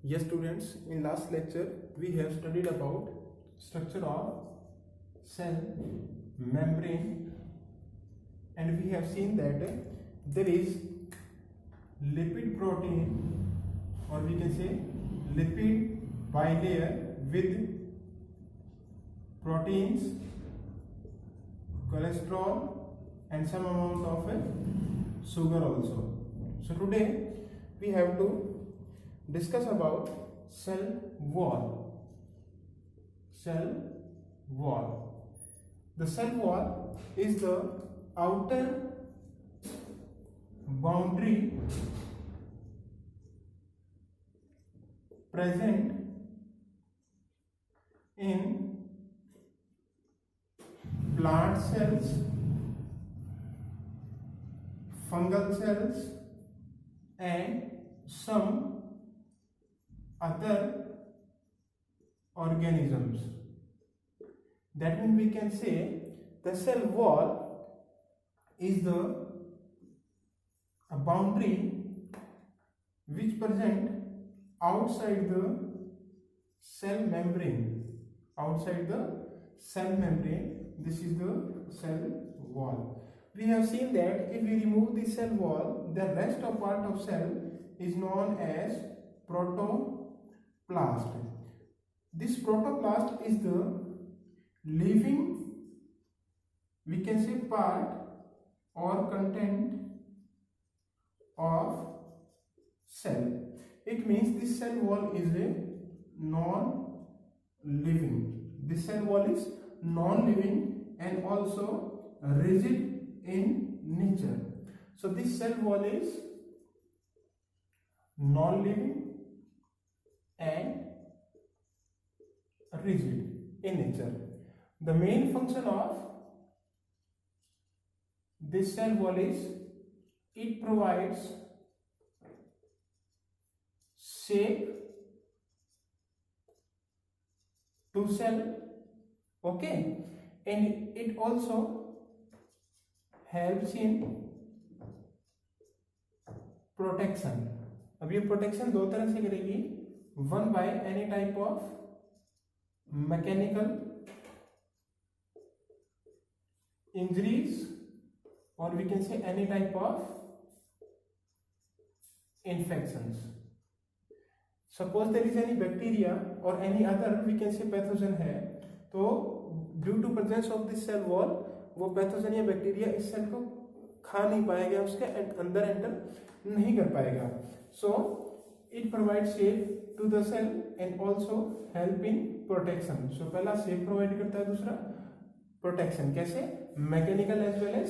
Yes students, in last lecture we have studied about structure of cell membrane, and we have seen that there is lipid protein, or we can say lipid bilayer with proteins, cholesterol and some amount of sugar also. So today we have to discuss about cell wall. Cell wall. The cell wall is the outer boundary present in plant cells, fungal cells and some other organisms. That means we can say the cell wall is the boundary which present outside the cell membrane. Outside the cell membrane, this is the cell wall. We have seen that if we remove the cell wall, the rest of part of cell is known as protoplast. This protoplast is the living, we can say, part or content of cell. It means this cell wall is a non-living. This cell wall is non-living and also rigid in nature. So this cell wall is non-living and rigid in nature. The main function of this cell wall is it provides shape to cell, okay, and it also helps in protection. अब ये protection दो तरह से करेगी, one by any type of mechanical injuries, or we can say any type of infections. Suppose there is any bacteria or any other we can say pathogen है, तो due to presence of this cell wall वो pathogen या bacteria इस cell को खा नहीं पाएगा, उसके अंदर एंटर नहीं कर पाएगा. So it provides shape to the cell and also help in protection. So पहला shape provide करता है, दूसरा प्रोटेक्शन. कैसे? Mechanical as well as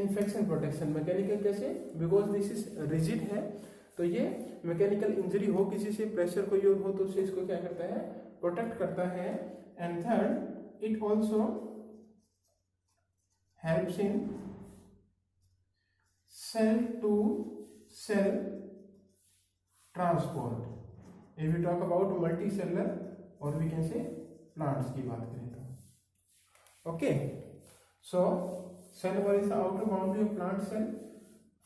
infection protection. Mechanical कैसे? बिकॉज दिस इज रिजिड है, तो ये मैकेनिकल इंजरी हो, किसी से प्रेशर को यूज हो, तो उससे इसको क्या करता है? प्रोटेक्ट करता है. And third, it also helps in cell to cell transport. If we talk about multi cellular और वी कैन से प्लांट्स की बात करें तो okay. So cell wall is the outer boundary of plant cell,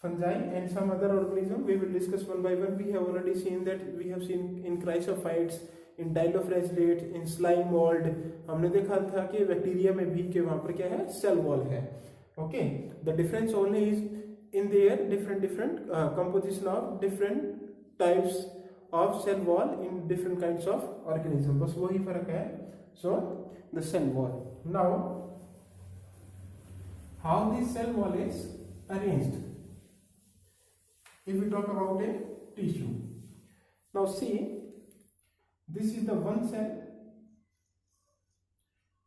fungi and some other organism. We will discuss one by one. We have already seen that, we have seen in chrysophytes, in dilophragelates, in slime mold. हमने देखा था कि bacteria में भी के वहां पर क्या है? सेल वॉल है. okay. The difference only is in their different composition of different types of cell wall in different kinds of organism. बस वही फर्क है. So the cell wall. Now how this cell wall is arranged? If we talk about a tissue, now see, this is the one cell,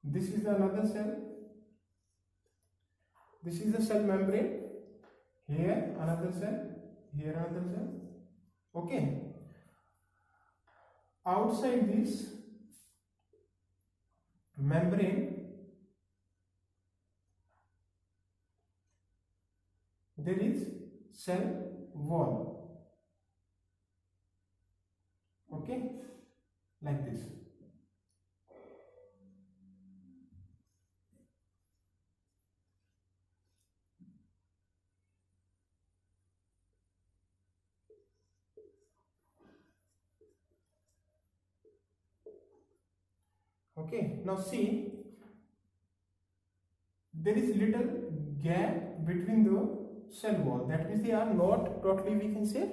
this is the another cell, this is the cell membrane, here another cell, here another cell, okay. Outside this membrane there is cell wall, okay, like this. Okay, now see, there is little gap between the cell wall. That means they are not totally, we can say,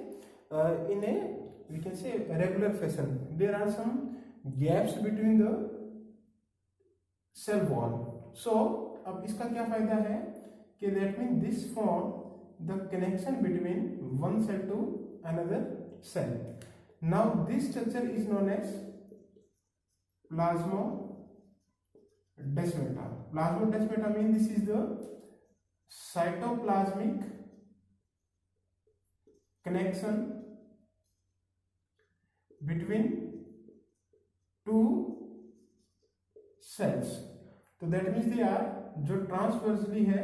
in a, we can say, regular fashion. There are some gaps between the cell wall. So अब इसका क्या फायदा है कि that means this form the connection between one cell to another cell. Now this structure is known as plasmodesmata. Plasmodesmata means this is the cytoplasmic connection between two cells. तो that means they are, जो transversely है,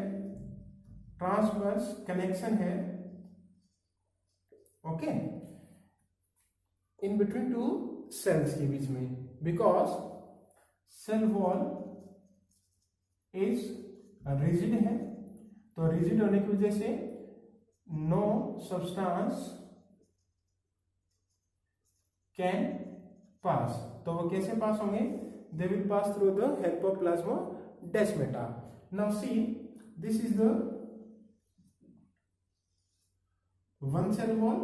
transverse connection है, okay, in between two cells के बीच में, because cell wall is rigid है. तो rigid होने की वजह से नो सब्सटेंस कैन पास. तो वो कैसे पास होंगे? They will pass through the help of plasmodesmata. Now see, this is the one cell wall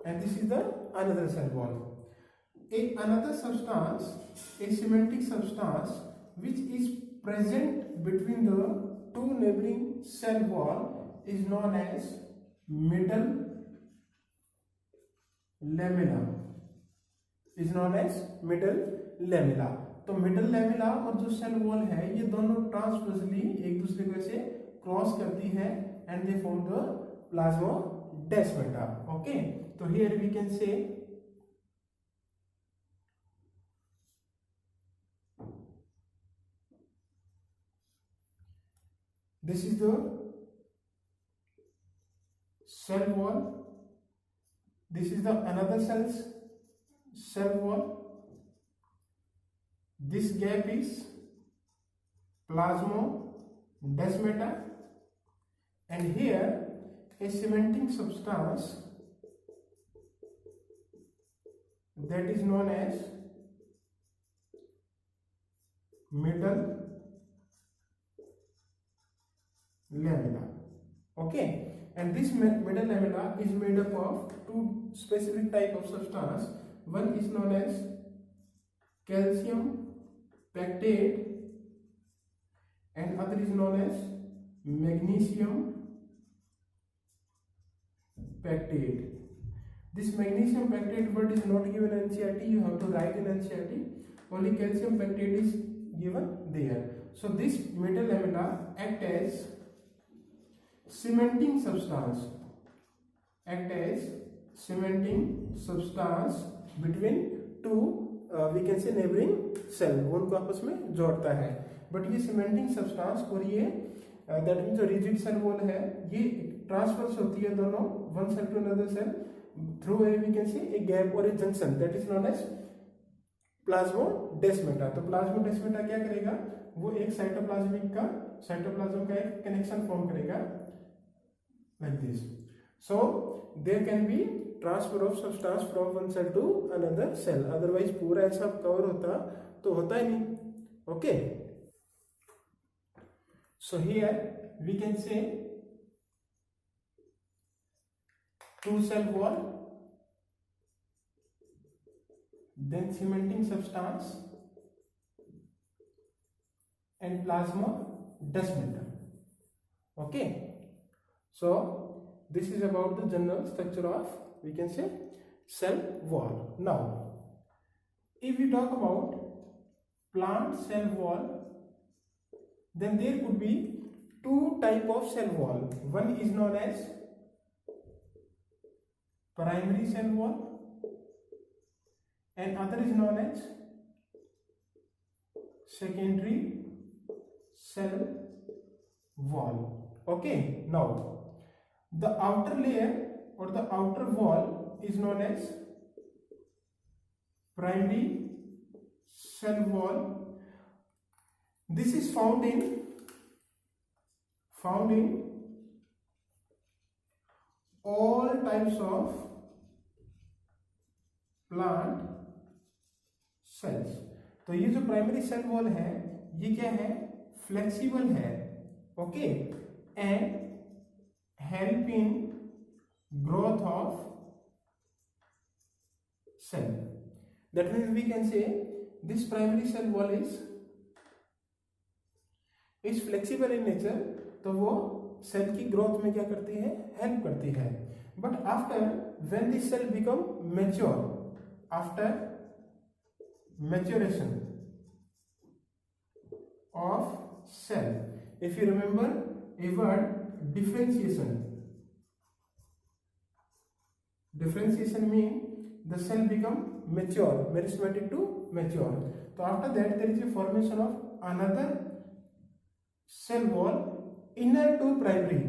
and this is the another cell wall. Another substance, a cementing substance which is present between the two neighboring cell wall is known as middle lamella. Is known as middle lamella. तो middle lamella और जो cell wall है ये दोनों transversely एक दूसरे को ऐसे क्रॉस करती है and they form the plasmodesmata. Okay, so here we can say this is the cell wall, this is the another cell wall, this gap is plasmodesmata, and here a cementing substance that is known as middle lamella. Okay, and this middle lamella is made up of two specific type of substance. One is known as calcium pectate and other is known as magnesium pectate. This magnesium pectate word is not given in NCERT. You have to write in NCERT. Only calcium pectate is given there. So this middle lamella act as cementing substance. Act as cementing substance between two we can say neighboring cell. वो उनको आपस में जोड़ता है. But ये cementing substance और ये that means जो rigid cell wall है ये ट्रांसफर्स होती है दोनों one cell to another cell through a we can say a gap or a junction that is known as plasmodesmata. तो प्लाज्मोडेस्माटा क्या करेगा? वो एक साइटोप्लाज्म का एक कनेक्शन फॉर्म करेगा like this. So there can be transfer of substance from one cell to another cell. Otherwise पूरा ऐसा कवर होता तो होता ही नहीं. Okay. So here we can say two cell wall, then cementing substance and plasmodesmata. Okay, so this is about the general structure of we can say cell wall. Now if we talk about plant cell wall, then there could be two type of cell wall. One is known as primary cell wall and other is known as secondary cell wall. Okay, now the outer layer or the outer wall is known as primary cell wall. This is found in all types of plant cells. तो तो ये जो primary cell wall है ये क्या है, flexible है, okay, and help in growth of cell. That means we can say this primary cell wall is flexible in nature. तो वो सेल की ग्रोथ में क्या करती है, हेल्प करती है. But after when this cell become mature, after maturation of cell, if you remember a word differentiation mean the cell become mature, meristematic to mature. So after that there is a formation of another cell wall inner to primary,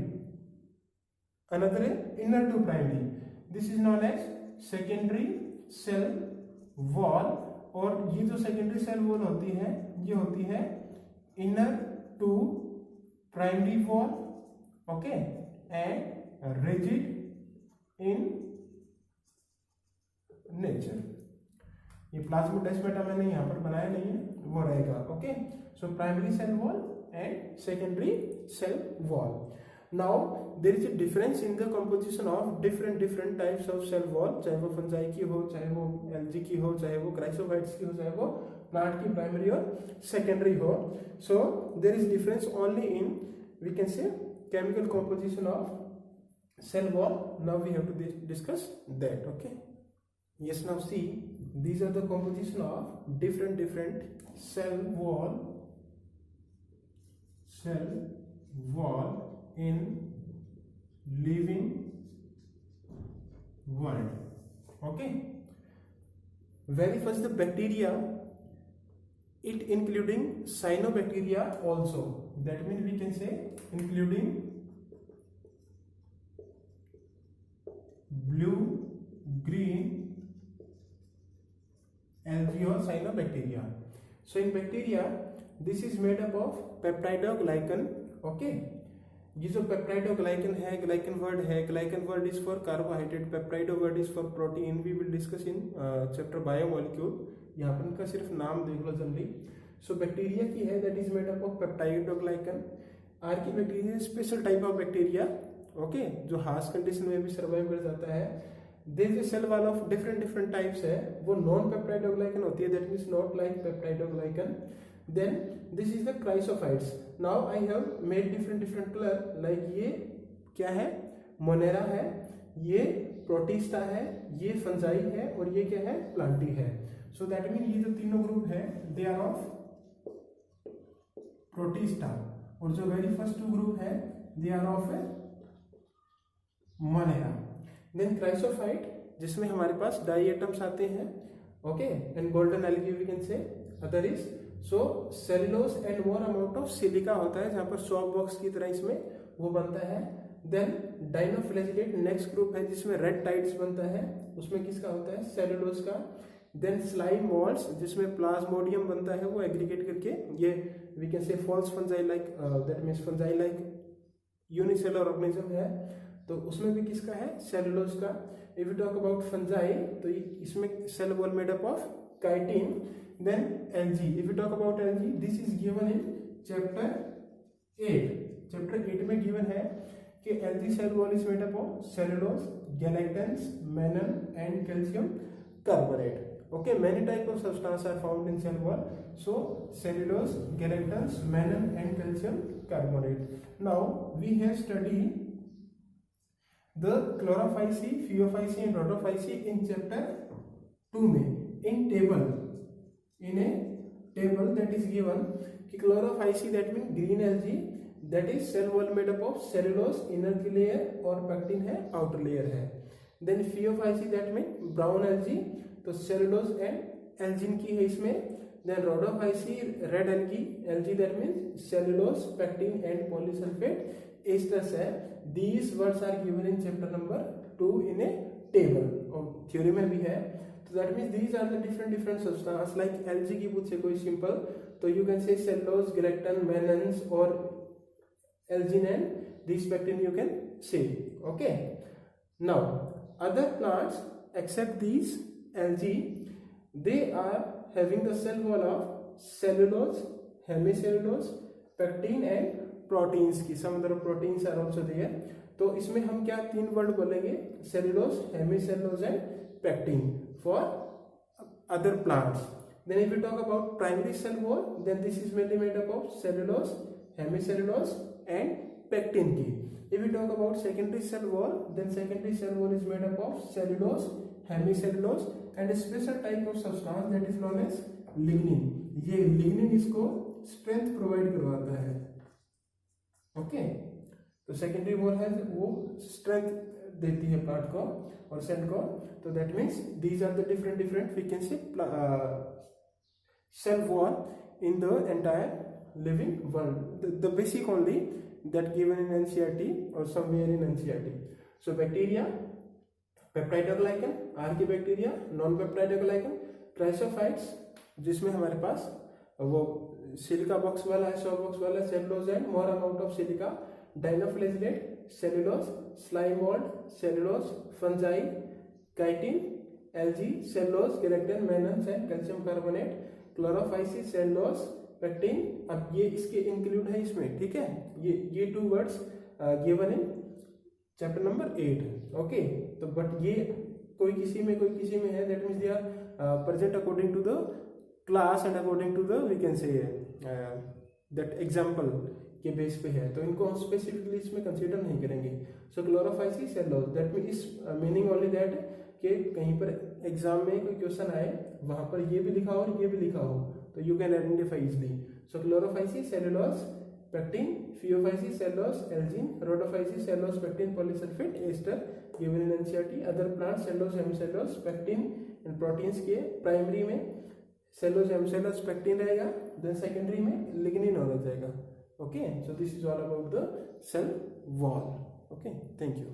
this is known as secondary cell wall. और ये जो secondary cell wall होती है ये होती है inner to primary wall, okay, and rigid in nature. ये plasmodesmata मैंने यहाँ पर बनाया नहीं है, वो रहेगा, okay. So primary cell wall and secondary cell wall. Now there is a difference in the composition of different types of cell wall, चाहे वो फंजाई की हो, चाहे वो एल्गी की हो, चाहे वो क्राइसोफाइट्स की हो, चाहे वो प्लांट की प्राइमरी और सेकेंडरी हो. So there is difference only in, we can say, chemical composition of cell wall. Now we have to discuss that, okay. Yes, now see, these are the composition of different cell wall in living world, okay. Very first the bacteria, it including cyanobacteria also, that means we can say including blue, green, algae or cyanobacteria. So in bacteria this is made up of peptidoglycan, okay. ये जो peptidoglycan है, glycan word is for carbohydrate, peptido word is for protein. We will discuss in chapter biomolecule. यहाँ पर इनका सिर्फ नाम देख लो जल्दी. सो बैक्टीरिया की है that is made up of peptidoglycan. Archaebacteria special type of bacteria, okay, जो हार्श कंडीशन में भी सर्वाइव कर जाता है. There is a cell wall of different types है, वो नॉन पेप्टाइडोग्लाइकन होती है, that means not like peptidoglycan. Then this is the chrysophytes. Now I have made different color, like ये क्या है, मोनेरा है, ये प्रोटिस्टा है, ये फंजाई है, और ये क्या है, प्लांटी है. So that means ये जो तीनों ग्रुप है they are of प्रोटिस्टा, और जो वेरी फर्स्ट टू ग्रुप है they are of Monera. Then chrysophyte, जिसमें हमारे पास डाई एटम्स आते हैं, okay, and golden algae we can say. Other is so cellulose and more amount of silica होता है, जहां पर सॉफ्ट बॉक्स की तरह इसमें वो बनता है. देन डाइनोफ्लैजिलेट नेक्स्ट ग्रुप है जिसमें रेड टाइड्स बनता है, उसमें किसका होता है, सेलुलोज का. देन स्लाइम मॉल्स जिसमें प्लाज्मोडियम बनता है, वो एग्रीगेट करके ये we can say false fungi like, that means fungi like unicellular organism है, तो उसमें भी किसका है, सेलुलोज का. If you talk about fungi तो इसमें cell wall made up of chitin. Then algae, if you talk about algae, this is given in chapter 8. Chapter 8 में given है कि algae cell wall is made up of cellulose, galactans, mannan and calcium carbonate. Okay, many type of substance are found in cell wall. So cellulose, galactans, mannan and calcium carbonate. Now we have studied the chlorophyceae, phaeophyceae and rhodophyceae in chapter 2 में in table. In a table that is given कि chlorophyceae that means green algae, that is cell wall made up of cellulose inner की layer और pectin है outer layer है. Then phaeophyceae that means brown algae, तो cellulose and algin की है इसमें. Then rhodophyceae red algae that means cellulose, pectin and polysulfate esters है. These words are given in chapter number 2 in a table, और theory में भी है. So that means these are the different substances. Like algae की पूछे कोई simple, तो you can say cellulose, galactan, mannans or algin and these pectin you can say, okay. Now other plants except these algae, they are having the cell wall of cellulose, hemicellulose, pectin and proteins की some other proteins are also there. तो इसमें हम क्या तीन word बोलेंगे, cellulose, hemicellulose and pectin for other plants. Then if we talk about primary cell wall, then this is mainly made up of cellulose, hemicellulose and pectin की. If we talk about secondary cell wall, then secondary cell wall is made up of cellulose, hemicellulose and a special type of substance that is known as lignin. ये lignin इसको strength provide करवाता है. Okay, तो secondary wall है वो strength देती है plant को और सेल को. तो that means these are the different different we can see cell wall in the entire living world. The basic only that given in NCERT और somewhere in NCERT. So bacteria, peptidoglycan, archaebacteria, non peptidoglycan, chrysophytes जिसमें हमारे पास वो silica box वाला है, soap box वाला, cellulose and more amount of silica, dinoflagellate, cellulose, slime mould, cellulose, fungi, chitin, algae, cellulose, keratin, mannans and calcium carbonate, क्लोरोफाइसिस, cellulose, pectin. अब ये इसके इंक्लूड है इसमें, ठीक है. ये two words given in chapter number 8. Okay, तो बट ये कोई किसी में है, that means they are present according to the class and according to the we can say that example के बेस पे है, तो इनको हम स्पेसिफिकली इसमें कंसीडर नहीं करेंगे. सो क्लोरोफाइसिस, सेलुलोज, दैट मीन इस मीनिंग ओनली दैट कि कहीं पर एग्जाम में कोई क्वेश्चन आए वहां पर ये भी लिखा हो और ये भी लिखा हो, तो you can identify easily. So chlorophyceae, cellulose, pectin, phaeophyceae, cellulose, algin, rhodophyceae, cellulose, pectin, polysulphate, ester given in NCERT. Other plant cellulose, hemicellulose, pectin and proteins के प्राइमरी में सेलुलोज, हेमिसेलुलोज, पेक्टिन रहेगा, देन सेकेंडरी में lignin हो जाएगा. Okay, so this is all about the cell wall. Okay, thank you.